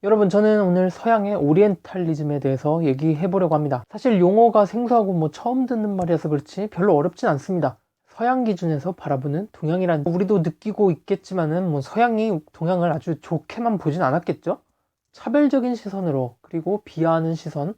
여러분, 저는 오늘 서양의 오리엔탈리즘에 대해서 얘기해 보려고 합니다. 사실 용어가 생소하고 처음 듣는 말이라서 그렇지 별로 어렵진 않습니다. 서양 기준에서 바라보는 동양이란, 우리도 느끼고 있겠지만은 서양이 동양을 아주 좋게만 보진 않았겠죠? 차별적인 시선으로, 그리고 비하하는 시선,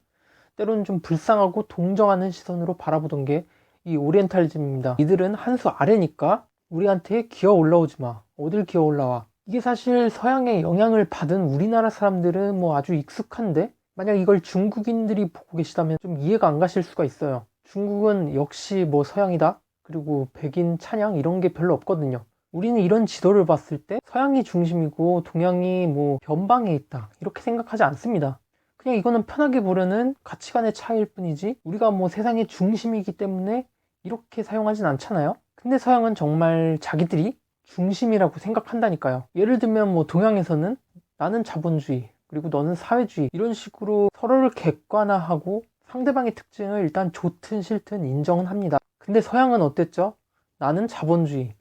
때로는 좀 불쌍하고 동정하는 시선으로 바라보던 게 이 오리엔탈리즘입니다. 이들은 한 수 아래니까 우리한테 기어 올라오지 마. 어딜 기어 올라와. 이게 사실 서양의 영향을 받은 우리나라 사람들은 아주 익숙한데, 만약 이걸 중국인들이 보고 계시다면 좀 이해가 안 가실 수가 있어요. 중국은 역시 서양이다, 그리고 백인 찬양 이런 게 별로 없거든요. 우리는 이런 지도를 봤을 때 서양이 중심이고 동양이 변방에 있다 이렇게 생각하지 않습니다. 그냥 이거는 편하게 보려는 가치관의 차이일 뿐이지, 우리가 세상의 중심이기 때문에 이렇게 사용하진 않잖아요. 근데 서양은 정말 자기들이 중심이라고 생각한다니까요. 예를 들면 동양에서는 나는 자본주의, 그리고 너는 사회주의, 이런 식으로 서로를 객관화하고 상대방의 특징을 일단 좋든 싫든 인정은 합니다. 근데 서양은 어땠죠? 나는 자본주의,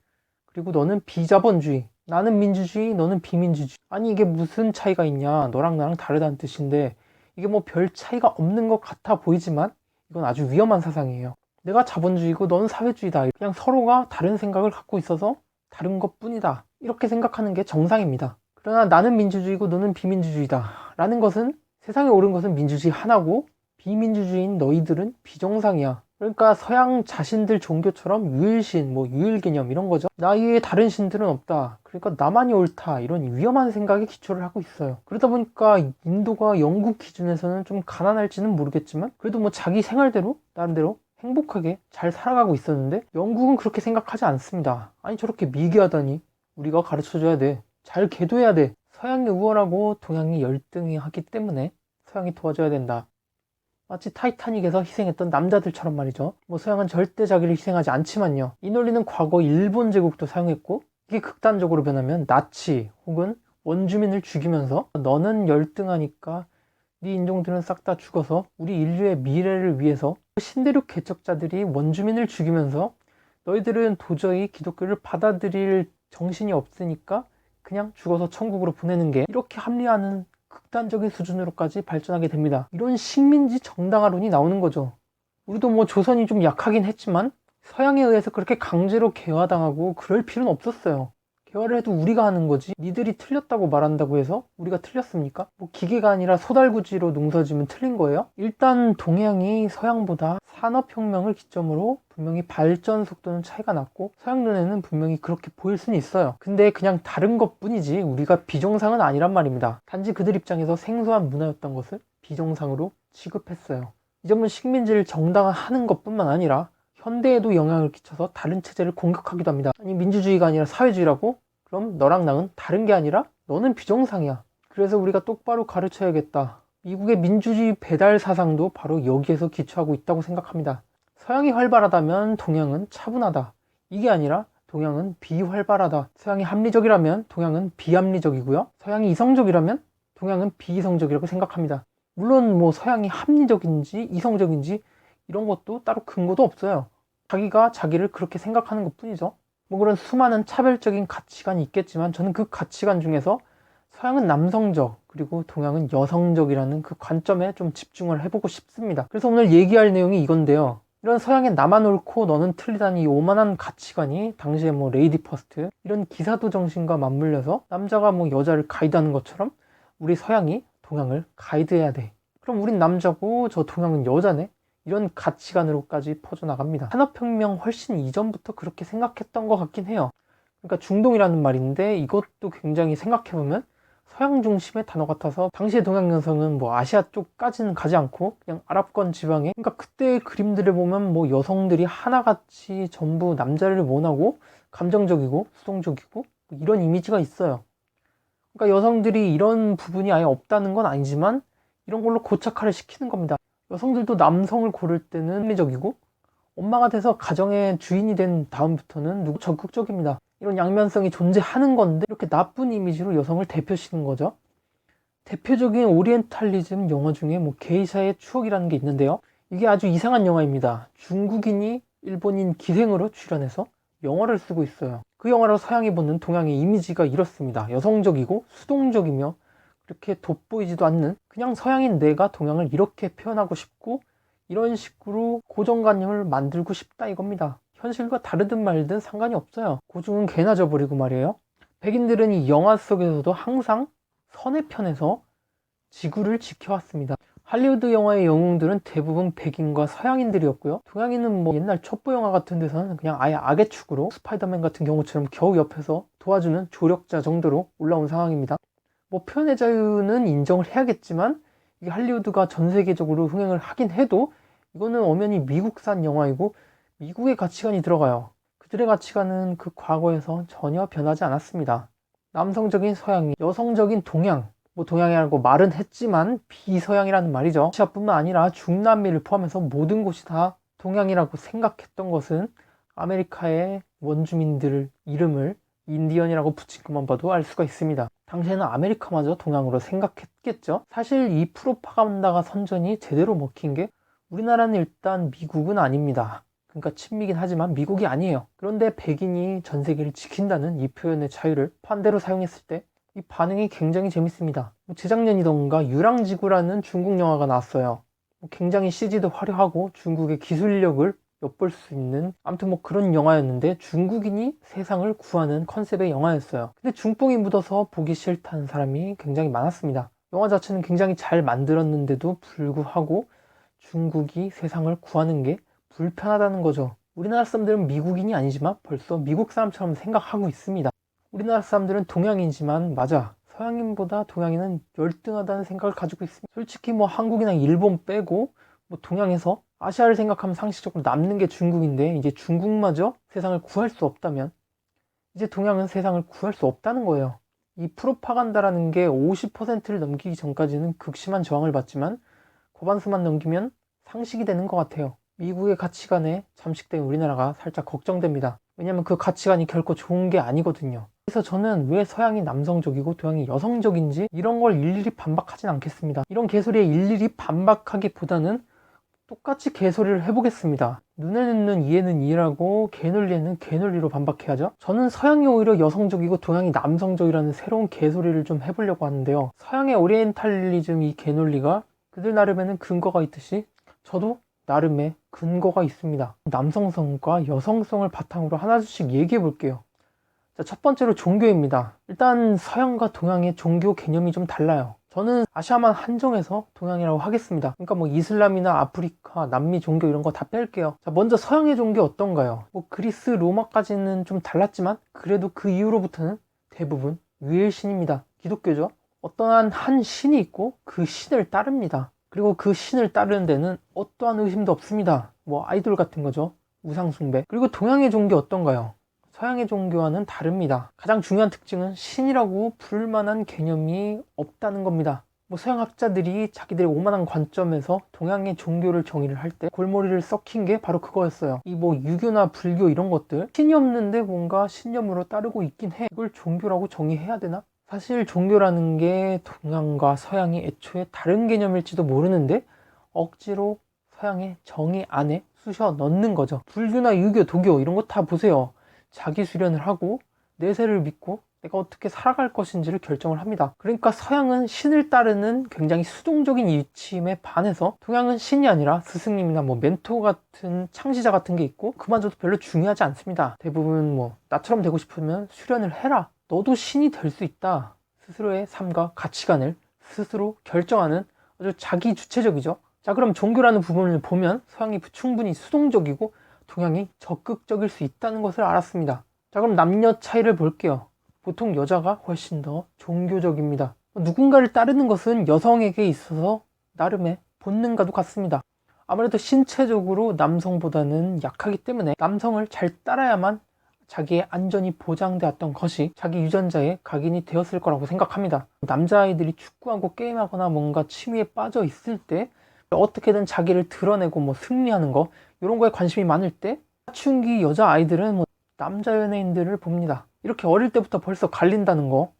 그리고 너는 비자본주의, 나는 민주주의, 너는 비민주주의. 아니, 이게 무슨 차이가 있냐, 너랑 나랑 다르다는 뜻인데, 이게 별 차이가 없는 것 같아 보이지만 이건 아주 위험한 사상이에요. 내가 자본주의고 너는 사회주의다, 그냥 서로가 다른 생각을 갖고 있어서 다른 것 뿐이다, 이렇게 생각하는 게 정상입니다. 그러나 나는 민주주의고 너는 비민주주의다 라는 것은, 세상에 옳은 것은 민주주의 하나고 비민주주의인 너희들은 비정상이야. 그러니까 서양 자신들 종교처럼 유일신, 유일개념 이런 거죠. 나 이외에 다른 신들은 없다, 그러니까 나만이 옳다, 이런 위험한 생각에 기초를 하고 있어요. 그러다 보니까 인도가 영국 기준에서는 좀 가난할지는 모르겠지만 그래도 자기 생활대로 나름대로 행복하게 잘 살아가고 있었는데, 영국은 그렇게 생각하지 않습니다. 아니, 저렇게 미개하다니, 우리가 가르쳐줘야 돼, 잘 계도해야 돼. 서양이 우월하고 동양이 열등하기 때문에 서양이 도와줘야 된다. 마치 타이타닉에서 희생했던 남자들처럼 말이죠. 서양은 절대 자기를 희생하지 않지만요, 이 논리는 과거 일본 제국도 사용했고, 이게 극단적으로 변하면 나치 혹은 원주민을 죽이면서 너는 열등하니까 네 인종들은 싹 다 죽어서 우리 인류의 미래를 위해서, 신대륙 개척자들이 원주민을 죽이면서 너희들은 도저히 기독교를 받아들일 정신이 없으니까 그냥 죽어서 천국으로 보내는 게, 이렇게 합리화하는 극단적인 수준으로까지 발전하게 됩니다. 이런 식민지 정당화론이 나오는 거죠. 우리도 조선이 좀 약하긴 했지만 서양에 의해서 그렇게 강제로 개화당하고 그럴 필요는 없었어요. 개화를 해도 우리가 하는 거지, 니들이 틀렸다고 말한다고 해서 우리가 틀렸습니까? 기계가 아니라 소달구지로 농사지면 틀린 거예요? 일단 동양이 서양보다 산업혁명을 기점으로 분명히 발전 속도는 차이가 났고, 서양 눈에는 분명히 그렇게 보일 수는 있어요. 근데 그냥 다른 것 뿐이지 우리가 비정상은 아니란 말입니다. 단지 그들 입장에서 생소한 문화였던 것을 비정상으로 취급했어요. 이 점은 식민지를 정당화하는 것뿐만 아니라 현대에도 영향을 끼쳐서 다른 체제를 공격하기도 합니다. 아니, 민주주의가 아니라 사회주의라고? 그럼 너랑 나는 다른 게 아니라 너는 비정상이야. 그래서 우리가 똑바로 가르쳐야겠다. 미국의 민주주의 배달 사상도 바로 여기에서 기초하고 있다고 생각합니다. 서양이 활발하다면 동양은 차분하다, 이게 아니라 동양은 비활발하다. 서양이 합리적이라면 동양은 비합리적이고요, 서양이 이성적이라면 동양은 비이성적이라고 생각합니다. 물론 서양이 합리적인지 이성적인지 이런 것도 따로 근거도 없어요. 자기가 자기를 그렇게 생각하는 것 뿐이죠. 그런 수많은 차별적인 가치관이 있겠지만, 저는 그 가치관 중에서 서양은 남성적, 그리고 동양은 여성적이라는 그 관점에 좀 집중을 해보고 싶습니다. 그래서 오늘 얘기할 내용이 이건데요, 이런 서양의 나만 옳고 너는 틀리다는 이 오만한 가치관이 당시에 레이디 퍼스트 이런 기사도 정신과 맞물려서 남자가 여자를 가이드하는 것처럼 우리 서양이 동양을 가이드해야 돼. 그럼 우린 남자고 저 동양은 여자네, 이런 가치관으로까지 퍼져나갑니다. 산업혁명 훨씬 이전부터 그렇게 생각했던 것 같긴 해요. 그러니까 중동이라는 말인데, 이것도 굉장히 생각해보면 서양 중심의 단어 같아서, 당시의 동양 여성은 아시아 쪽까지는 가지 않고 그냥 아랍권 지방에, 그러니까 그때 그림들을 보면 여성들이 하나같이 전부 남자를 원하고 감정적이고 수동적이고 이런 이미지가 있어요. 그러니까 여성들이 이런 부분이 아예 없다는 건 아니지만 이런 걸로 고착화를 시키는 겁니다. 여성들도 남성을 고를 때는 합리적이고, 엄마가 돼서 가정의 주인이 된 다음부터는 적극적입니다. 이런 양면성이 존재하는 건데, 이렇게 나쁜 이미지로 여성을 대표시키는 거죠. 대표적인 오리엔탈리즘 영화 중에 게이샤의 추억이라는 게 있는데요, 이게 아주 이상한 영화입니다. 중국인이 일본인 기생으로 출연해서 영어를 쓰고 있어요. 그 영화로 서양이 보는 동양의 이미지가 이렇습니다. 여성적이고 수동적이며, 이렇게 돋보이지도 않는 그냥 서양인 내가 동양을 이렇게 표현하고 싶고 이런 식으로 고정관념을 만들고 싶다 이겁니다. 현실과 다르든 말든 상관이 없어요. 고증은 개나 져버리고 말이에요. 백인들은 이 영화 속에서도 항상 선의 편에서 지구를 지켜왔습니다. 할리우드 영화의 영웅들은 대부분 백인과 서양인들이었고요. 동양인은 뭐 옛날 첩보 영화 같은 데서는 그냥 아예 악의 축으로 스파이더맨 같은 경우처럼 겨우 옆에서 도와주는 조력자 정도로 올라온 상황입니다. 뭐 표현의 자유는 인정을 해야겠지만 이게 할리우드가 전 세계적으로 흥행을 하긴 해도 이거는 엄연히 미국산 영화이고 미국의 가치관이 들어가요. 그들의 가치관은 그 과거에서 전혀 변하지 않았습니다. 남성적인 서양인, 여성적인 동양, 뭐 동양이라고 말은 했지만 비서양이라는 말이죠. 러시아뿐만 아니라 중남미를 포함해서 모든 곳이 다 동양이라고 생각했던 것은 아메리카의 원주민들 이름을 인디언이라고 붙인 것만 봐도 알 수가 있습니다. 당시에는 아메리카마저 동양으로 생각했겠죠. 사실 이 프로파간다가 선전이 제대로 먹힌 게 우리나라는 일단 미국은 아닙니다. 그러니까 친미긴 하지만 미국이 아니에요. 그런데 백인이 전 세계를 지킨다는 이 표현의 자유를 반대로 사용했을 때 이 반응이 굉장히 재밌습니다. 재작년이던가 유랑지구라는 중국 영화가 나왔어요. 굉장히 CG도 화려하고 중국의 기술력을 엿볼 수 있는 아무튼 뭐 그런 영화였는데 중국인이 세상을 구하는 컨셉의 영화였어요. 근데 중뽕이 묻어서 보기 싫다는 사람이 굉장히 많았습니다. 영화 자체는 굉장히 잘 만들었는데도 불구하고 중국이 세상을 구하는 게 불편하다는 거죠. 우리나라 사람들은 미국인이 아니지만 벌써 미국 사람처럼 생각하고 있습니다. 우리나라 사람들은 동양이지만 맞아, 서양인보다 동양인은 열등하다는 생각을 가지고 있습니다. 솔직히 뭐 한국이나 일본 빼고 뭐 동양에서 아시아를 생각하면 상식적으로 남는 게 중국인데 이제 중국마저 세상을 구할 수 없다면 이제 동양은 세상을 구할 수 없다는 거예요. 이 프로파간다라는 게 50%를 넘기기 전까지는 극심한 저항을 받지만 과반수만 넘기면 상식이 되는 것 같아요. 미국의 가치관에 잠식된 우리나라가 살짝 걱정됩니다. 왜냐면 그 가치관이 결코 좋은 게 아니거든요. 그래서 저는 왜 서양이 남성적이고 동양이 여성적인지 이런 걸 일일이 반박하진 않겠습니다. 이런 개소리에 일일이 반박하기보다는 똑같이 개소리를 해보겠습니다. 눈에는 눈, 이에는 이라고 개논리에는 개논리로 반박해야죠. 저는 서양이 오히려 여성적이고 동양이 남성적이라는 새로운 개소리를 좀 해보려고 하는데요. 서양의 오리엔탈리즘 이 개논리가 그들 나름에는 근거가 있듯이 저도 나름의 근거가 있습니다. 남성성과 여성성을 바탕으로 하나둘씩 얘기해 볼게요. 자, 첫 번째로 종교입니다. 일단 서양과 동양의 종교 개념이 좀 달라요. 저는 아시아만 한정해서 동양이라고 하겠습니다. 그러니까 뭐 이슬람이나 아프리카, 남미 종교 이런 거 다 뺄게요. 자, 먼저 서양의 종교 어떤가요? 뭐 그리스, 로마까지는 좀 달랐지만 그래도 그 이후로부터는 대부분 유일신입니다. 기독교죠. 어떠한 한 신이 있고 그 신을 따릅니다. 그리고 그 신을 따르는 데는 어떠한 의심도 없습니다. 뭐 아이돌 같은 거죠. 우상숭배. 그리고 동양의 종교 어떤가요? 서양의 종교와는 다릅니다. 가장 중요한 특징은 신이라고 부를 만한 개념이 없다는 겁니다. 뭐 서양 학자들이 자기들의 오만한 관점에서 동양의 종교를 정의를 할 때 골머리를 썩힌 게 바로 그거였어요. 이 뭐 유교나 불교 이런 것들 신이 없는데 뭔가 신념으로 따르고 있긴 해. 이걸 종교라고 정의해야 되나? 사실 종교라는 게 동양과 서양이 애초에 다른 개념일지도 모르는데 억지로 서양의 정의 안에 쑤셔 넣는 거죠. 불교나 유교, 도교 이런 거 다 보세요. 자기 수련을 하고 내세를 믿고 내가 어떻게 살아갈 것인지를 결정을 합니다. 그러니까 서양은 신을 따르는 굉장히 수동적인 이치임에 반해서 동양은 신이 아니라 스승님이나 뭐 멘토 같은 창시자 같은 게 있고 그마저도 별로 중요하지 않습니다. 대부분 뭐 나처럼 되고 싶으면 수련을 해라. 너도 신이 될 수 있다. 스스로의 삶과 가치관을 스스로 결정하는 아주 자기 주체적이죠. 자, 그럼 종교라는 부분을 보면 서양이 충분히 수동적이고 동양이 적극적일 수 있다는 것을 알았습니다. 자, 그럼 남녀 차이를 볼게요. 보통 여자가 훨씬 더 종교적입니다. 누군가를 따르는 것은 여성에게 있어서 나름의 본능과도 같습니다. 아무래도 신체적으로 남성보다는 약하기 때문에 남성을 잘 따라야만 자기의 안전이 보장되었던 것이 자기 유전자에 각인이 되었을 거라고 생각합니다. 남자아이들이 축구하고 게임하거나 뭔가 취미에 빠져 있을 때 어떻게든 자기를 드러내고 뭐 승리하는 거 이런 거에 관심이 많을 때 사춘기 여자아이들은 뭐 남자 연예인들을 봅니다. 이렇게 어릴 때부터 벌써 갈린다는 거.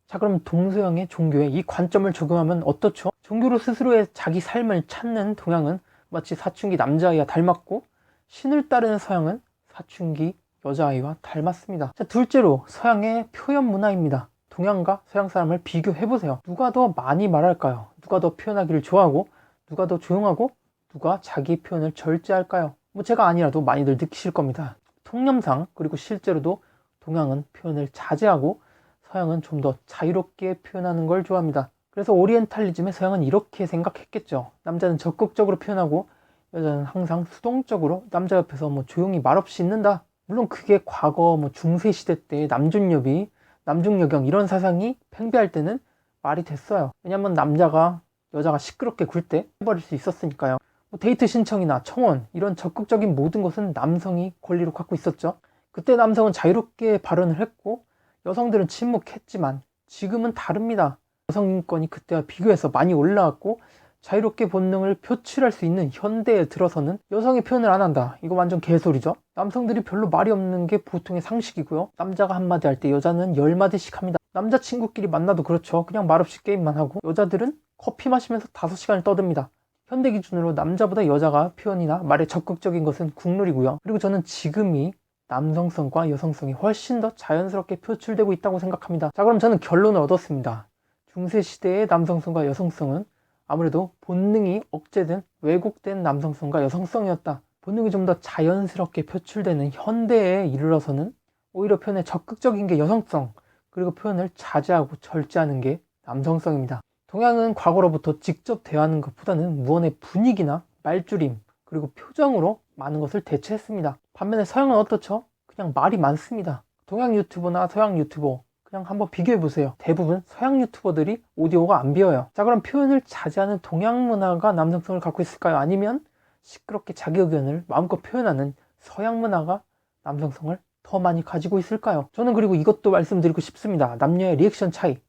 자, 그럼 동서양의 종교에 이 관점을 적용하면 어떻죠? 종교로 스스로의 자기 삶을 찾는 동양은 마치 사춘기 남자아이와 닮았고 신을 따르는 서양은 사춘기 여자아이와 닮았습니다. 자, 둘째로 서양의 표현 문화입니다. 동양과 서양 사람을 비교해보세요. 누가 더 많이 말할까요? 누가 더 표현하기를 좋아하고, 누가 더 조용하고, 누가 자기 표현을 절제할까요? 뭐 제가 아니라도 많이들 느끼실 겁니다. 통념상 그리고 실제로도 동양은 표현을 자제하고 서양은 좀 더 자유롭게 표현하는 걸 좋아합니다. 그래서 오리엔탈리즘의 서양은 이렇게 생각했겠죠. 남자는 적극적으로 표현하고 여자는 항상 수동적으로 남자 옆에서 뭐 조용히 말없이 있는다. 물론 그게 과거 뭐 중세시대 때 남중여비, 남중여경 이런 사상이 팽배할 때는 말이 됐어요. 왜냐면 남자가 여자가 시끄럽게 굴 때 해버릴 수 있었으니까요. 뭐 데이트 신청이나 청혼 이런 적극적인 모든 것은 남성이 권리로 갖고 있었죠. 그때 남성은 자유롭게 발언을 했고 여성들은 침묵했지만 지금은 다릅니다. 여성 인권이 그때와 비교해서 많이 올라왔고 자유롭게 본능을 표출할 수 있는 현대에 들어서는 여성이 표현을 안 한다. 이거 완전 개소리죠. 남성들이 별로 말이 없는 게 보통의 상식이고요. 남자가 한마디 할 때 여자는 10마디씩 합니다. 남자친구끼리 만나도 그렇죠. 그냥 말없이 게임만 하고 여자들은 커피 마시면서 5시간을 떠듭니다. 현대 기준으로 남자보다 여자가 표현이나 말에 적극적인 것은 국룰이고요. 그리고 저는 지금이 남성성과 여성성이 훨씬 더 자연스럽게 표출되고 있다고 생각합니다. 자, 그럼 저는 결론을 얻었습니다. 중세시대의 남성성과 여성성은 아무래도 본능이 억제된 왜곡된 남성성과 여성성이었다. 본능이 좀 더 자연스럽게 표출되는 현대에 이르러서는 오히려 표현에 적극적인 게 여성성, 그리고 표현을 자제하고 절제하는 게 남성성입니다. 동양은 과거로부터 직접 대화하는 것보다는 무언의 분위기나 말줄임, 그리고 표정으로 많은 것을 대체했습니다. 반면에 서양은 어떻죠? 그냥 말이 많습니다. 동양 유튜버나 서양 유튜버 그냥 한번 비교해보세요. 대부분 서양 유튜버들이 오디오가 안 비어요. 자, 그럼 표현을 자제하는 동양 문화가 남성성을 갖고 있을까요? 아니면 시끄럽게 자기 의견을 마음껏 표현하는 서양 문화가 남성성을 더 많이 가지고 있을까요? 저는 그리고 이것도 말씀드리고 싶습니다. 남녀의 리액션 차이.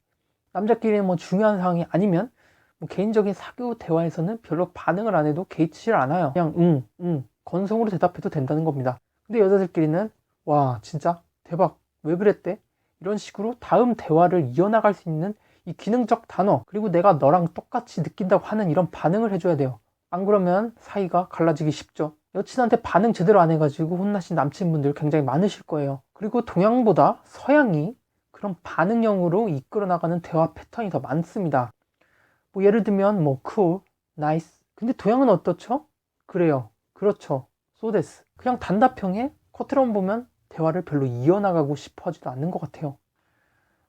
남자끼리는 뭐 중요한 상황이 아니면 뭐 개인적인 사교 대화에서는 별로 반응을 안 해도 개의치를 않아요. 그냥 건성으로 대답해도 된다는 겁니다. 근데 여자들끼리는 와 진짜 대박 왜 그랬대? 이런 식으로 다음 대화를 이어나갈 수 있는 이 기능적 단어, 그리고 내가 너랑 똑같이 느낀다고 하는 이런 반응을 해줘야 돼요. 안 그러면 사이가 갈라지기 쉽죠. 여친한테 반응 제대로 안 해가지고 혼나신 남친분들 굉장히 많으실 거예요. 그리고 동양보다 서양이 그런 반응형으로 이끌어 나가는 대화 패턴이 더 많습니다. 뭐 예를 들면 뭐 cool, nice. 근데 동양은 어떻죠? 그래요. 그렇죠. so this. 그냥 단답형에 커트론 보면 대화를 별로 이어나가고 싶어 하지도 않는 것 같아요.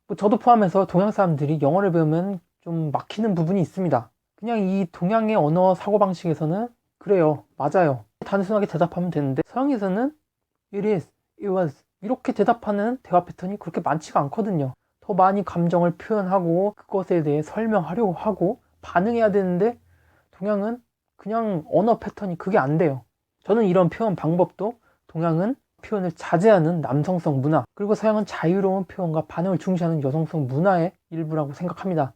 뭐 저도 포함해서 동양 사람들이 영어를 배우면 좀 막히는 부분이 있습니다. 그냥 이 동양의 언어 사고방식에서는 그래요, 맞아요, 단순하게 대답하면 되는데 서양에서는 it is, it was 이렇게 대답하는 대화 패턴이 그렇게 많지가 않거든요. 더 많이 감정을 표현하고 그것에 대해 설명하려고 하고 반응해야 되는데 동양은 그냥 언어 패턴이 그게 안 돼요. 저는 이런 표현 방법도 동양은 표현을 자제하는 남성성 문화, 그리고 서양은 자유로운 표현과 반응을 중시하는 여성성 문화의 일부라고 생각합니다.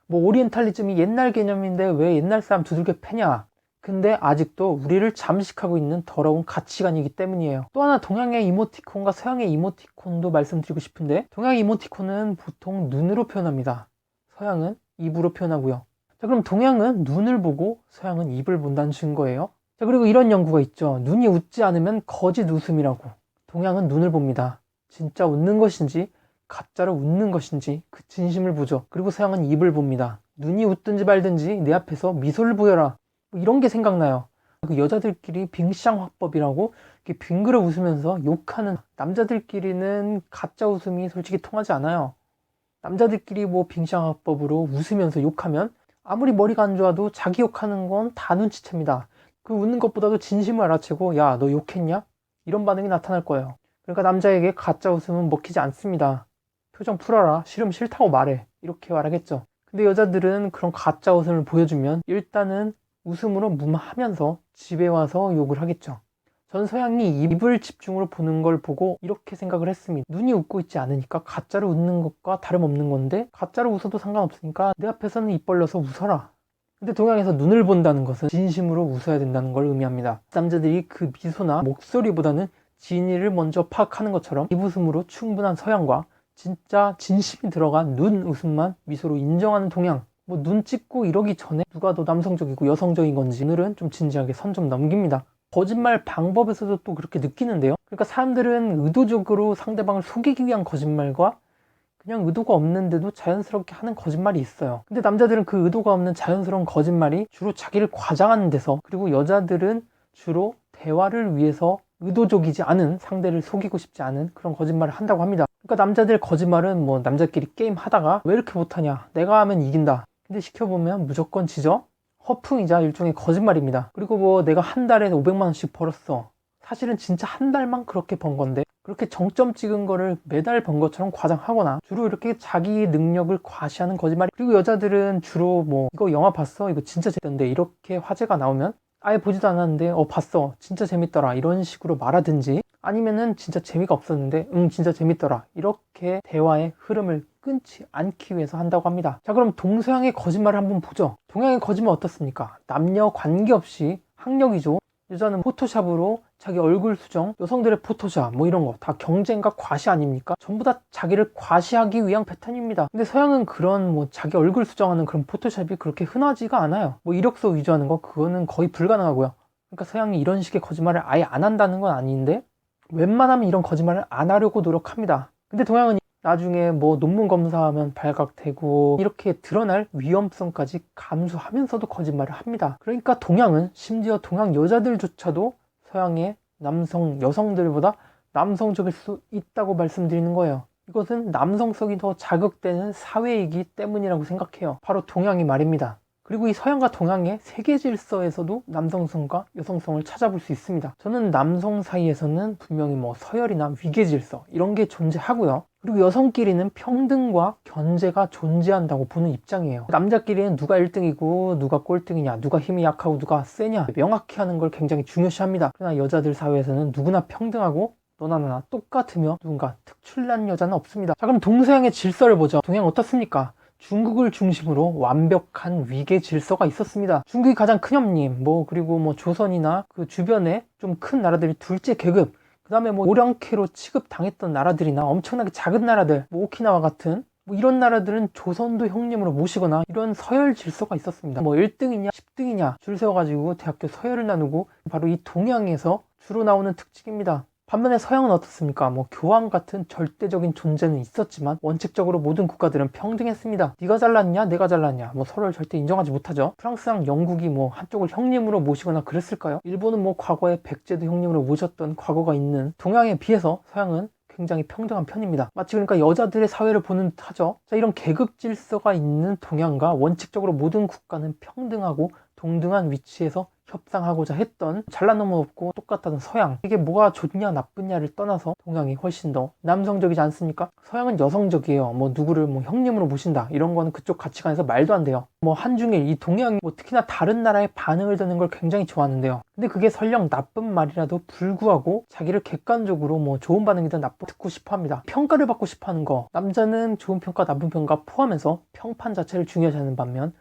뭐 오리엔탈리즘이 옛날 개념인데 왜 옛날 사람 두들겨 패냐? 근데 아직도 우리를 잠식하고 있는 더러운 가치관이기 때문이에요. 또 하나 동양의 이모티콘과 서양의 이모티콘도 말씀드리고 싶은데 동양 이모티콘은 보통 눈으로 표현합니다. 서양은 입으로 표현하고요. 자, 그럼 동양은 눈을 보고 서양은 입을 본다는 증거예요. 자, 그리고 이런 연구가 있죠. 눈이 웃지 않으면 거짓 웃음이라고. 동양은 눈을 봅니다. 진짜 웃는 것인지 가짜로 웃는 것인지 그 진심을 보죠. 그리고 서양은 입을 봅니다. 눈이 웃든지 말든지 내 앞에서 미소를 보여라. 뭐 이런 게 생각나요. 그 여자들끼리 빙샹 화법이라고 이렇게 빙그레 웃으면서 욕하는, 남자들끼리는 가짜 웃음이 솔직히 통하지 않아요. 남자들끼리 뭐 빙샹 화법으로 웃으면서 욕하면 아무리 머리가 안 좋아도 자기 욕하는 건 다 눈치챕니다. 그 웃는 것보다도 진심을 알아채고 야, 너 욕했냐? 이런 반응이 나타날 거예요. 그러니까 남자에게 가짜 웃음은 먹히지 않습니다. 표정 풀어라. 싫으면 싫다고 말해. 이렇게 말하겠죠. 근데 여자들은 그런 가짜 웃음을 보여주면 일단은 웃음으로 무마하면서 집에 와서 욕을 하겠죠. 전 서양이 입을 집중으로 보는 걸 보고 이렇게 생각을 했습니다. 눈이 웃고 있지 않으니까 가짜로 웃는 것과 다름없는 건데 가짜로 웃어도 상관없으니까 내 앞에서는 입 벌려서 웃어라. 근데 동양에서 눈을 본다는 것은 진심으로 웃어야 된다는 걸 의미합니다. 남자들이 그 미소나 목소리보다는 진의를 먼저 파악하는 것처럼 입웃음으로 충분한 서양과 진짜 진심이 들어간 눈 웃음만 미소로 인정하는 동양. 뭐 눈 찍고 이러기 전에 누가 더 남성적이고 여성적인 건지 오늘은 좀 진지하게 선 좀 넘깁니다. 거짓말 방법에서도 또 그렇게 느끼는데요. 그러니까 사람들은 의도적으로 상대방을 속이기 위한 거짓말과 그냥 의도가 없는데도 자연스럽게 하는 거짓말이 있어요. 근데 남자들은 그 의도가 없는 자연스러운 거짓말이 주로 자기를 과장하는 데서, 그리고 여자들은 주로 대화를 위해서 의도적이지 않은, 상대를 속이고 싶지 않은 그런 거짓말을 한다고 합니다. 그러니까 남자들 거짓말은 뭐 남자끼리 게임 하다가 왜 이렇게 못하냐, 내가 하면 이긴다, 근데 시켜보면 무조건 지죠. 허풍이자 일종의 거짓말입니다. 그리고 뭐 내가 한 달에 500만 원씩 벌었어, 사실은 진짜 한 달만 그렇게 번 건데 그렇게 정점 찍은 거를 매달 번 것처럼 과장하거나, 주로 이렇게 자기 능력을 과시하는 거짓말. 그리고 여자들은 주로 뭐 이거 영화 봤어? 이거 진짜 재밌던데, 이렇게 화제가 나오면 아예 보지도 않았는데 봤어, 진짜 재밌더라, 이런 식으로 말하든지, 아니면은 진짜 재미가 없었는데 진짜 재밌더라, 이렇게 대화의 흐름을 끊지 않기 위해서 한다고 합니다. 자, 그럼 동서양의 거짓말을 한번 보죠. 동양의 거짓말 어떻습니까? 남녀 관계없이 학력이죠. 여자는 포토샵으로 자기 얼굴 수정, 여성들의 포토샵 뭐 이런 거 다 경쟁과 과시 아닙니까? 전부 다 자기를 과시하기 위한 패턴입니다. 근데 서양은 그런 뭐 자기 얼굴 수정하는 그런 포토샵이 그렇게 흔하지가 않아요. 뭐 이력서 위조하는 거, 그거는 거의 불가능하고요. 그러니까 서양이 이런 식의 거짓말을 아예 안 한다는 건 아닌데 웬만하면 이런 거짓말을 안 하려고 노력합니다. 근데 동양은 나중에 뭐 논문 검사하면 발각되고 이렇게 드러날 위험성까지 감수하면서도 거짓말을 합니다. 그러니까 동양은, 심지어 동양 여자들조차도 서양의 여성들보다 남성적일 수 있다고 말씀드리는 거예요. 이것은 남성성이 더 자극되는 사회이기 때문이라고 생각해요. 바로 동양이 말입니다. 그리고 이 서양과 동양의 세계 질서에서도 남성성과 여성성을 찾아볼 수 있습니다. 저는 남성 사이에서는 분명히 뭐 서열이나 위계 질서 이런 게 존재하고요. 그리고 여성끼리는 평등과 견제가 존재한다고 보는 입장이에요. 남자끼리는 누가 1등이고 누가 꼴등이냐, 누가 힘이 약하고 누가 세냐 명확히 하는 걸 굉장히 중요시합니다. 그러나 여자들 사회에서는 누구나 평등하고 너나 나나 똑같으며 누군가 특출난 여자는 없습니다. 자, 그럼 동서양의 질서를 보죠. 동양 어떻습니까? 중국을 중심으로 완벽한 위계 질서가 있었습니다. 중국이 가장 큰 형님, 그리고 뭐 조선이나 그 주변에 좀 큰 나라들이 둘째 계급, 그 다음에 뭐 오랑캐로 취급당했던 나라들이나 엄청나게 작은 나라들, 뭐 오키나와 같은 이런 나라들은 조선도 형님으로 모시거나 이런 서열 질서가 있었습니다. 뭐 1등이냐 10등이냐 줄 세워가지고 대학교 서열을 나누고, 바로 이 동양에서 주로 나오는 특징입니다. 반면에 서양은 어떻습니까? 뭐 교황 같은 절대적인 존재는 있었지만 원칙적으로 모든 국가들은 평등했습니다. 네가 잘났냐 내가 잘났냐 서로를 절대 인정하지 못하죠. 프랑스랑 영국이 뭐 한쪽을 형님으로 모시거나 그랬을까요? 일본은 뭐 과거에 백제도 형님으로 모셨던 과거가 있는, 동양에 비해서 서양은 굉장히 평등한 편입니다. 마치 그러니까 여자들의 사회를 보는 듯하죠. 자, 이런 계급 질서가 있는 동양과 원칙적으로 모든 국가는 평등하고 동등한 위치에서 협상하고자 했던, 잘난 놈은 없고 똑같다는 서양, 이게 뭐가 좋냐 나쁘냐를 떠나서 동양이 훨씬 더 남성적이지 않습니까? 서양은 여성적이에요. 누구를 형님으로 모신다 이런 거는 그쪽 가치관에서 말도 안 돼요. 한중일, 이 동양이 특히나 다른 나라의 반응을 듣는 걸 굉장히 좋아하는데요. 근데 그게 설령 나쁜 말이라도 불구하고 자기를 객관적으로 좋은 반응이든 나쁜 듣고 싶어 합니다. 평가를 받고 싶어 하는 거, 남자는 좋은 평가 나쁜 평가 포함해서 평판 자체를 중요시하는 반면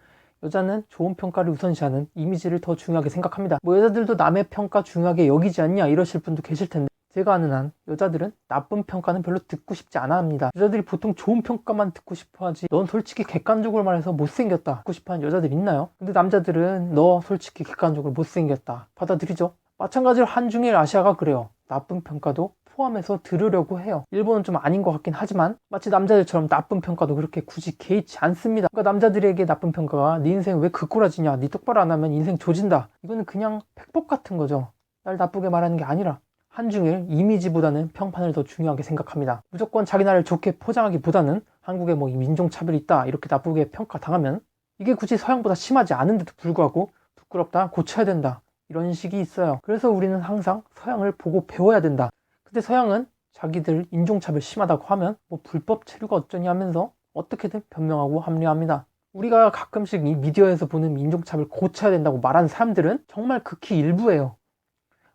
여자는 좋은 평가를 우선시하는 이미지를 더 중요하게 생각합니다. 여자들도 남의 평가 중요하게 여기지 않냐 이러실 분도 계실 텐데, 제가 아는 한 여자들은 나쁜 평가는 별로 듣고 싶지 않아 합니다. 여자들이 보통 좋은 평가만 듣고 싶어 하지, 넌 솔직히 객관적으로 말해서 못생겼다 듣고 싶어 하는 여자들 있나요? 근데 남자들은 너 솔직히 객관적으로 못생겼다 받아들이죠. 마찬가지로 한중일 아시아가 그래요. 나쁜 평가도 포함해서 들으려고 해요. 일본은 좀 아닌 것 같긴 하지만 마치 남자들처럼 나쁜 평가도 그렇게 굳이 개의치 않습니다. 그러니까 남자들에게 나쁜 평가가 네 인생 왜 그 꼬라지냐, 네 똑바로 안 하면 인생 조진다, 이거는 그냥 팩폭 같은 거죠. 날 나쁘게 말하는 게 아니라 한중일 이미지보다는 평판을 더 중요하게 생각합니다. 무조건 자기 나라를 좋게 포장하기보다는 한국에 인종차별이 있다 이렇게 나쁘게 평가당하면 이게 굳이 서양보다 심하지 않은데도 불구하고 부끄럽다, 고쳐야 된다, 이런 식이 있어요. 그래서 우리는 항상 서양을 보고 배워야 된다. 근데 서양은 자기들 인종차별 심하다고 하면 불법 체류가 어쩌니 하면서 어떻게든 변명하고 합리화합니다. 우리가 가끔씩 이 미디어에서 보는 인종차별 고쳐야 된다고 말하는 사람들은 정말 극히 일부예요.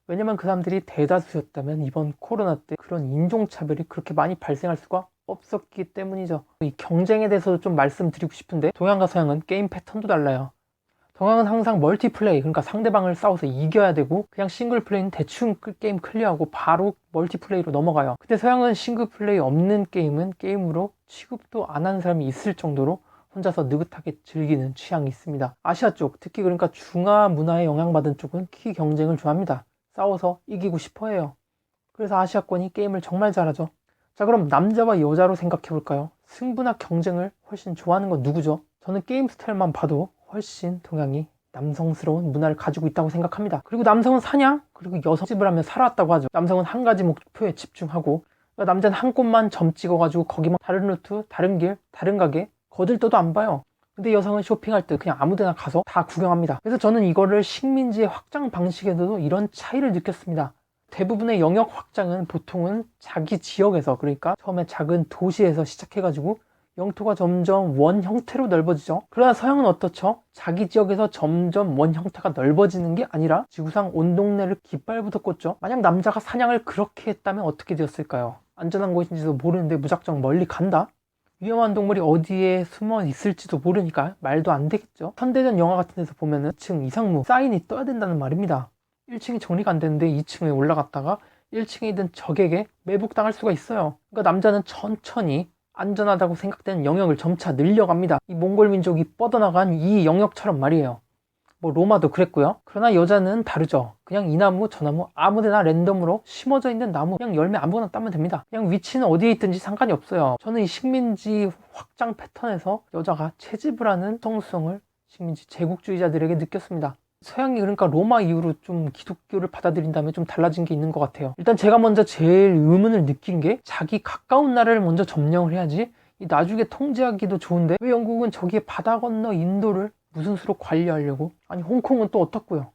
왜냐면 그 사람들이 대다수였다면 이번 코로나 때 그런 인종차별이 그렇게 많이 발생할 수가 없었기 때문이죠. 이 경쟁에 대해서도 좀 말씀드리고 싶은데, 동양과 서양은 게임 패턴도 달라요. 동양은 항상 멀티플레이, 그러니까 상대방을 싸워서 이겨야 되고, 그냥 싱글플레이는 대충 게임 클리어하고 바로 멀티플레이로 넘어가요. 근데 서양은 싱글플레이 없는 게임은 게임으로 취급도 안 하는 사람이 있을 정도로 혼자서 느긋하게 즐기는 취향이 있습니다. 아시아 쪽, 특히 그러니까 중화 문화에 영향받은 쪽은 키 경쟁을 좋아합니다. 싸워서 이기고 싶어 해요. 그래서 아시아권이 게임을 정말 잘하죠. 자, 그럼 남자와 여자로 생각해 볼까요? 승부나 경쟁을 훨씬 좋아하는 건 누구죠? 저는 게임 스타일만 봐도 훨씬 동양이 남성스러운 문화를 가지고 있다고 생각합니다. 그리고 남성은 사냥, 그리고 여성집을 하며 살아왔다고 하죠. 남성은 한 가지 목표에 집중하고, 남자는 한 곳만 점 찍어가지고 거기만 다른 루트, 다른 길, 다른 가게 거들떠도 안 봐요. 근데 여성은 쇼핑할 때 그냥 아무데나 가서 다 구경합니다. 그래서 저는 이거를 식민지의 확장 방식에서도 이런 차이를 느꼈습니다. 대부분의 영역 확장은 보통은 자기 지역에서, 그러니까 처음에 작은 도시에서 시작해가지고 영토가 점점 원 형태로 넓어지죠. 그러나 서양은 어떻죠? 자기 지역에서 점점 원 형태가 넓어지는 게 아니라 지구상 온 동네를 깃발부터 꽂죠. 만약 남자가 사냥을 그렇게 했다면 어떻게 되었을까요? 안전한 곳인지도 모르는데 무작정 멀리 간다? 위험한 동물이 어디에 숨어 있을지도 모르니까 말도 안 되겠죠. 현대전 영화 같은 데서 보면은 2층 이상무 사인이 떠야 된다는 말입니다. 1층이 정리가 안 되는데 2층에 올라갔다가 1층에 있는 적에게 매복당할 수가 있어요. 그러니까 남자는 천천히 안전하다고 생각되는 영역을 점차 늘려갑니다. 이 몽골 민족이 뻗어나간 이 영역처럼 말이에요. 뭐 로마도 그랬고요. 그러나 여자는 다르죠. 그냥 이 나무 저 나무 아무데나 랜덤으로 심어져 있는 나무 그냥 열매 아무거나 따면 됩니다. 그냥 위치는 어디에 있든지 상관이 없어요. 저는 이 식민지 확장 패턴에서 여자가 채집을 하는 성수성을 식민지 제국주의자들에게 느꼈습니다. 서양이 그러니까 로마 이후로 좀 기독교를 받아들인 다음에 좀 달라진 게 있는 것 같아요. 일단 제가 먼저 제일 의문을 느낀 게 자기 가까운 나라를 먼저 점령을 해야지 이 나중에 통제하기도 좋은데 왜 영국은 저기에 바다 건너 인도를 무슨 수로 관리하려고? 아니 홍콩은 또 어떻고요?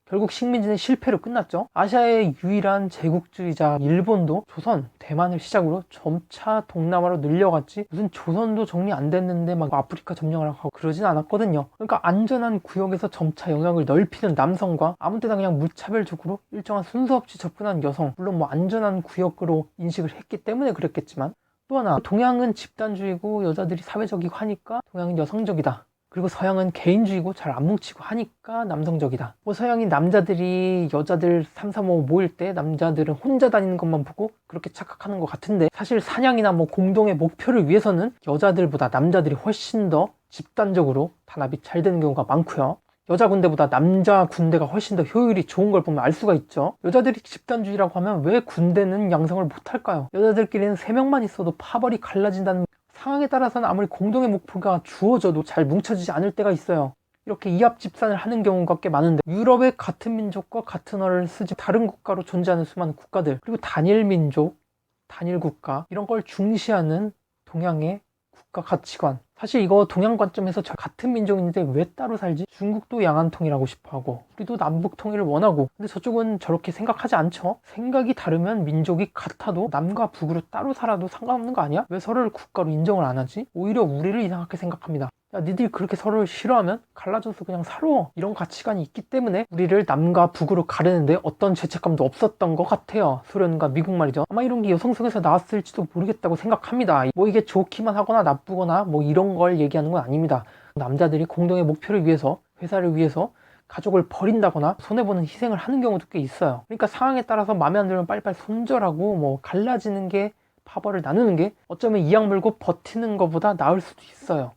결국 식민지는 실패로 끝났죠. 아시아의 유일한 제국주의자 일본도 조선, 대만을 시작으로 점차 동남아로 늘려갔지 무슨 조선도 정리 안 됐는데 막 아프리카 점령하라고 하고 그러진 않았거든요. 그러니까 안전한 구역에서 점차 영역을 넓히는 남성과 아무 때나 그냥 무차별적으로 일정한 순서 없이 접근한 여성, 물론 뭐 안전한 구역으로 인식을 했기 때문에 그랬겠지만 또 하나 동양은 집단주의고 여자들이 사회적이고 하니까 동양은 여성적이다. 그리고 서양은 개인주의고 잘 안 뭉치고 하니까 남성적이다. 뭐 서양인 남자들이 여자들 3, 4, 5 모일 때 남자들은 혼자 다니는 것만 보고 그렇게 착각하는 것 같은데 사실 사냥이나 뭐 공동의 목표를 위해서는 여자들보다 남자들이 훨씬 더 집단적으로 단합이 잘 되는 경우가 많고요. 여자 군대보다 남자 군대가 훨씬 더 효율이 좋은 걸 보면 알 수가 있죠. 여자들이 집단주의라고 하면 왜 군대는 양성을 못할까요? 여자들끼리는 3명만 있어도 파벌이 갈라진다는 상황에 따라서는 아무리 공동의 목표가 주어져도 잘 뭉쳐지지 않을 때가 있어요. 이렇게 이합 집산을 하는 경우가 꽤 많은데 유럽의 같은 민족과 같은 언어를 쓰지 다른 국가로 존재하는 수많은 국가들 그리고 단일 민족, 단일 국가 이런 걸 중시하는 동양의 국가 가치관 사실 이거 동양 관점에서 같은 민족인데 왜 따로 살지? 중국도 양안 통일하고 싶어하고 우리도 남북 통일을 원하고 근데 저쪽은 저렇게 생각하지 않죠? 생각이 다르면 민족이 같아도 남과 북으로 따로 살아도 상관없는 거 아니야? 왜 서로를 국가로 인정을 안 하지? 오히려 우리를 이상하게 생각합니다. 야, 니들이 그렇게 서로를 싫어하면 갈라져서 그냥 살아. 이런 가치관이 있기 때문에 우리를 남과 북으로 가르는데 어떤 죄책감도 없었던 것 같아요. 소련과 미국 말이죠. 아마 이런 게 여성성에서 나왔을지도 모르겠다고 생각합니다. 뭐 이게 좋기만 하거나 나쁘거나 뭐 이런 걸 얘기하는 건 아닙니다. 남자들이 공동의 목표를 위해서 회사를 위해서 가족을 버린다거나 손해보는 희생을 하는 경우도 꽤 있어요. 그러니까 상황에 따라서 마음에 안 들면 빨리빨리 손절하고 뭐 갈라지는 게 파벌을 나누는 게 어쩌면 이악 물고 버티는 것보다 나을 수도 있어요.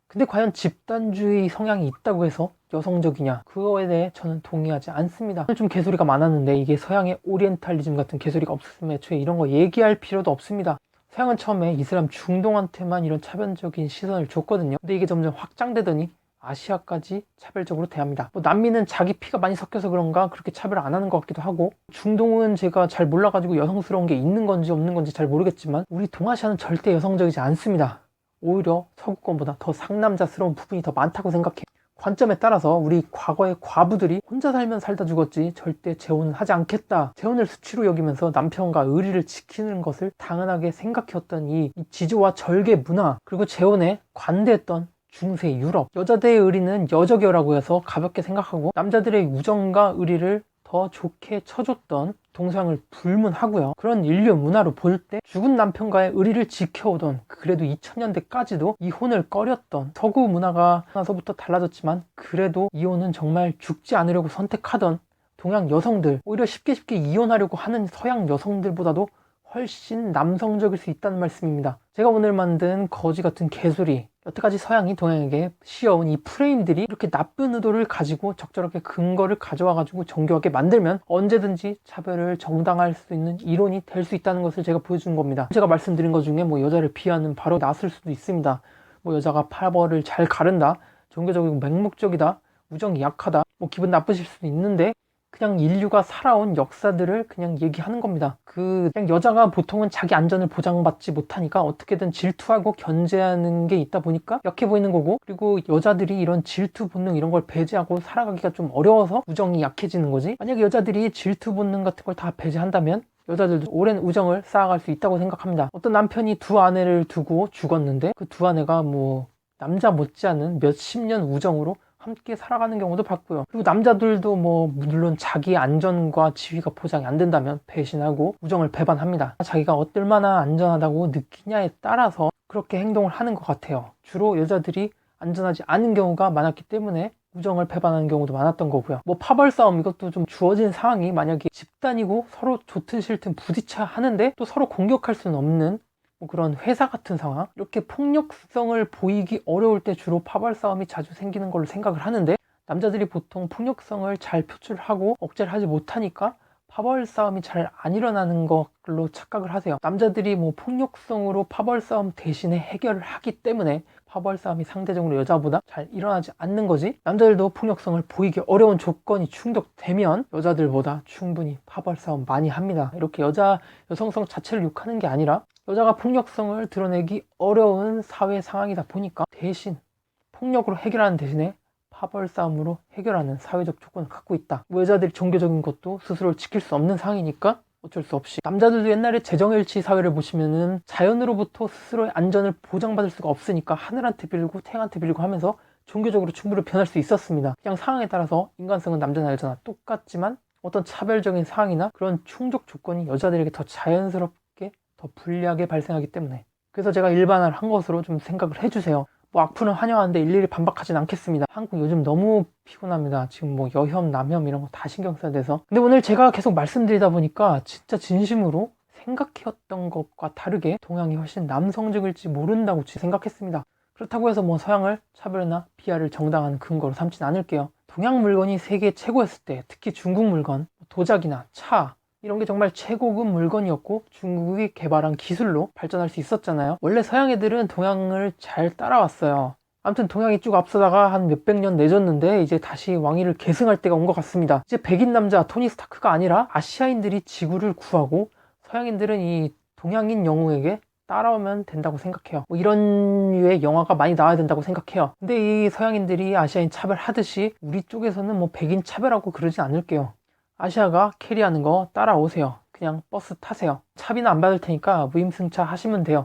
근데 과연 집단주의 성향이 있다고 해서 여성적이냐? 그거에 대해 저는 동의하지 않습니다. 좀 개소리가 많았는데 이게 서양의 오리엔탈리즘 같은 개소리가 없었으면 애초에 이런 거 얘기할 필요도 없습니다. 서양은 처음에 이슬람 중동한테만 이런 차별적인 시선을 줬거든요. 근데 이게 점점 확장되더니 아시아까지 차별적으로 대합니다. 뭐 남미는 자기 피가 많이 섞여서 그런가 그렇게 차별을 안 하는 것 같기도 하고 중동은 제가 잘 몰라가지고 여성스러운 게 있는 건지 없는 건지 잘 모르겠지만 우리 동아시아는 절대 여성적이지 않습니다. 오히려 서구권보다 더 상남자스러운 부분이 더 많다고 생각해요. 관점에 따라서 우리 과거의 과부들이 혼자 살면 살다 죽었지 절대 재혼은 하지 않겠다. 재혼을 수치로 여기면서 남편과 의리를 지키는 것을 당연하게 생각해왔던 이 지조와 절개 문화 그리고 재혼에 관대했던 중세 유럽 여자들의 의리는 여적이라고 해서 가볍게 생각하고 남자들의 우정과 의리를 더 좋게 쳐줬던 동서양을 불문하고요. 그런 인류 문화로 볼 때 죽은 남편과의 의리를 지켜오던 그래도 2000년대까지도 이혼을 꺼렸던 서구 문화가 나서부터 달라졌지만 그래도 이혼은 정말 죽지 않으려고 선택하던 동양 여성들 오히려 쉽게 이혼하려고 하는 서양 여성들보다도 훨씬 남성적일 수 있다는 말씀입니다. 제가 오늘 만든 거지 같은 개소리, 여태까지 서양이 동양에게 씌워온 이 프레임들이 이렇게 나쁜 의도를 가지고 적절하게 근거를 가져와 가지고 정교하게 만들면 언제든지 차별을 정당화할 수 있는 이론이 될 수 있다는 것을 제가 보여준 겁니다. 제가 말씀드린 것 중에 뭐 여자를 비하는 바로 나설 수도 있습니다. 뭐 여자가 파벌을 잘 가른다, 종교적이고 맹목적이다, 우정이 약하다, 뭐 기분 나쁘실 수도 있는데 그냥 인류가 살아온 역사들을 그냥 얘기하는 겁니다. 그냥 여자가 보통은 자기 안전을 보장받지 못하니까 어떻게든 질투하고 견제하는 게 있다 보니까 약해 보이는 거고, 그리고 여자들이 이런 질투 본능 이런 걸 배제하고 살아가기가 좀 어려워서 우정이 약해지는 거지. 만약에 여자들이 질투 본능 같은 걸 다 배제한다면 여자들도 오랜 우정을 쌓아갈 수 있다고 생각합니다. 어떤 남편이 두 아내를 두고 죽었는데 그 두 아내가 뭐 남자 못지않은 몇십 년 우정으로 함께 살아가는 경우도 봤고요. 그리고 남자들도 뭐 물론 자기 안전과 지위가 보장이 안 된다면 배신하고 우정을 배반합니다. 자기가 얼마나 안전하다고 느끼냐에 따라서 그렇게 행동을 하는 것 같아요. 주로 여자들이 안전하지 않은 경우가 많았기 때문에 우정을 배반하는 경우도 많았던 거고요. 뭐 파벌 싸움, 이것도 좀 주어진 상황이 만약에 집단이고 서로 좋든 싫든 부딪혀 하는데 또 서로 공격할 수는 없는 뭐 그런 회사 같은 상황, 이렇게 폭력성을 보이기 어려울 때 주로 파벌 싸움이 자주 생기는 걸로 생각을 하는데, 남자들이 보통 폭력성을 잘 표출하고 억제를 하지 못하니까 파벌 싸움이 잘 안 일어나는 걸로 착각을 하세요. 남자들이 뭐 폭력성으로 파벌 싸움 대신에 해결을 하기 때문에 파벌 싸움이 상대적으로 여자보다 잘 일어나지 않는 거지, 남자들도 폭력성을 보이기 어려운 조건이 충족되면 여자들보다 충분히 파벌 싸움 많이 합니다. 이렇게 여성성 자체를 욕하는 게 아니라 여자가 폭력성을 드러내기 어려운 사회 상황이다 보니까 대신 폭력으로 해결하는 대신에 파벌 싸움으로 해결하는 사회적 조건을 갖고 있다. 뭐 여자들이 종교적인 것도 스스로를 지킬 수 없는 상황이니까 어쩔 수 없이. 남자들도 옛날에 재정일치 사회를 보시면은 자연으로부터 스스로의 안전을 보장받을 수가 없으니까 하늘한테 빌고 태양한테 빌고 하면서 종교적으로 충분히 변할 수 있었습니다. 그냥 상황에 따라서 인간성은 남자나 여자나 똑같지만 어떤 차별적인 상황이나 그런 충족 조건이 여자들에게 더 자연스럽게 더 불리하게 발생하기 때문에, 그래서 제가 일반화를 한 것으로 좀 생각을 해주세요. 뭐 악플은 환영하는데 일일이 반박하진 않겠습니다. 한국 요즘 너무 피곤합니다. 지금 뭐 여혐, 남혐 이런 거 다 신경 써야 돼서. 근데 오늘 제가 계속 말씀드리다 보니까 진짜 진심으로 생각해왔던 것과 다르게 동양이 훨씬 남성적일지 모른다고 생각했습니다. 그렇다고 해서 뭐 서양을 차별이나 비하를 정당한 근거로 삼진 않을게요. 동양 물건이 세계 최고였을 때, 특히 중국 물건, 도자기나 차 이런 게 정말 최고급 물건이었고 중국이 개발한 기술로 발전할 수 있었잖아요. 원래 서양 애들은 동양을 잘 따라왔어요. 아무튼 동양이 쭉 앞서다가 한 몇백 년 내줬는데 이제 다시 왕위를 계승할 때가 온 것 같습니다. 이제 백인 남자 토니 스타크가 아니라 아시아인들이 지구를 구하고 서양인들은 이 동양인 영웅에게 따라오면 된다고 생각해요. 뭐 이런 류의 영화가 많이 나와야 된다고 생각해요. 근데 이 서양인들이 아시아인 차별하듯이 우리 쪽에서는 뭐 백인 차별하고 그러지 않을게요. 아시아가 캐리하는 거 따라오세요. 그냥 버스 타세요. 차비는 안 받을 테니까 무임승차 하시면 돼요.